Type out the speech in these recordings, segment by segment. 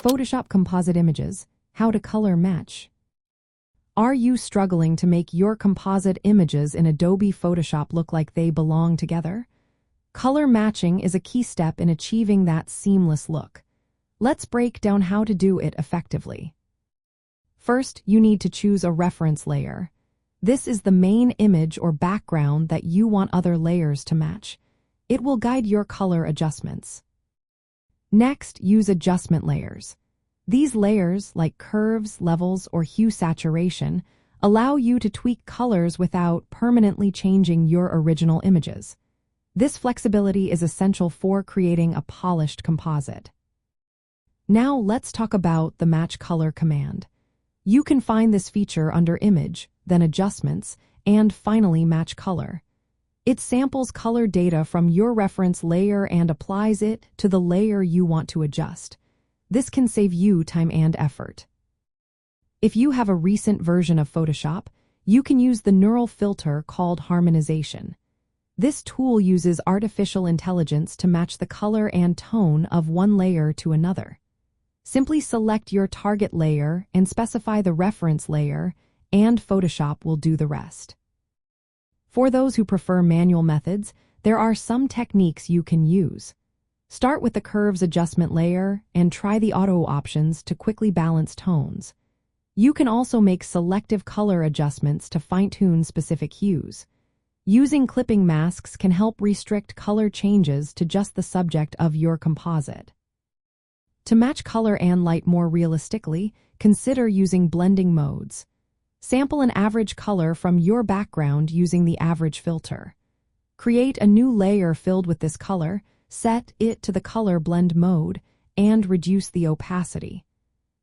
Photoshop Composite Images, how to color match. Are you struggling to make your composite images in Adobe Photoshop look like they belong together? Color matching is a key step in achieving that seamless look. Let's break down how to do it effectively. First, you need to choose a reference layer. This is the main image or background that you want other layers to match. It will guide your color adjustments. Next, use adjustment layers. These layers, like curves, levels, or hue saturation, allow you to tweak colors without permanently changing your original images. This flexibility is essential for creating a polished composite. Now let's talk about the Match Color command. You can find this feature under Image, then Adjustments, and finally Match Color. It samples color data from your reference layer and applies it to the layer you want to adjust. This can save you time and effort. If you have a recent version of Photoshop, you can use the neural filter called Harmonization. This tool uses artificial intelligence to match the color and tone of one layer to another. Simply select your target layer and specify the reference layer, and Photoshop will do the rest. For those who prefer manual methods, there are some techniques you can use. Start with the Curves adjustment layer and try the auto options to quickly balance tones. You can also make selective color adjustments to fine-tune specific hues. Using clipping masks can help restrict color changes to just the subject of your composite. To match color and light more realistically, consider using blending modes. Sample an average color from your background using the average filter. Create a new layer filled with this color, set it to the color blend mode, and reduce the opacity.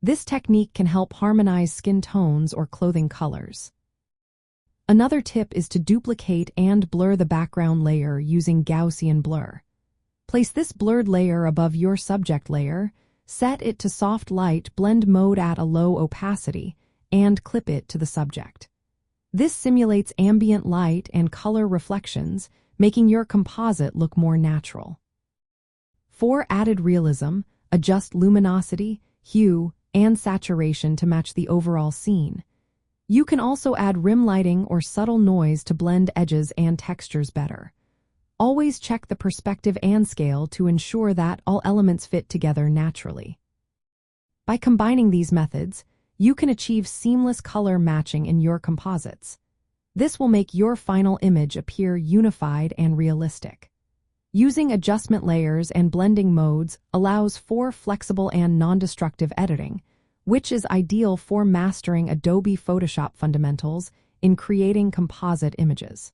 This technique can help harmonize skin tones or clothing colors. Another tip is to duplicate and blur the background layer using Gaussian blur. Place this blurred layer above your subject layer, set it to soft light blend mode at a low opacity, and clip it to the subject. This simulates ambient light and color reflections, making your composite look more natural. For added realism, adjust luminosity, hue, and saturation to match the overall scene. You can also add rim lighting or subtle noise to blend edges and textures better. Always check the perspective and scale to ensure that all elements fit together naturally. By combining these methods, you can achieve seamless color matching in your composites. This will make your final image appear unified and realistic. Using adjustment layers and blending modes allows for flexible and non-destructive editing, which is ideal for mastering Adobe Photoshop fundamentals in creating composite images.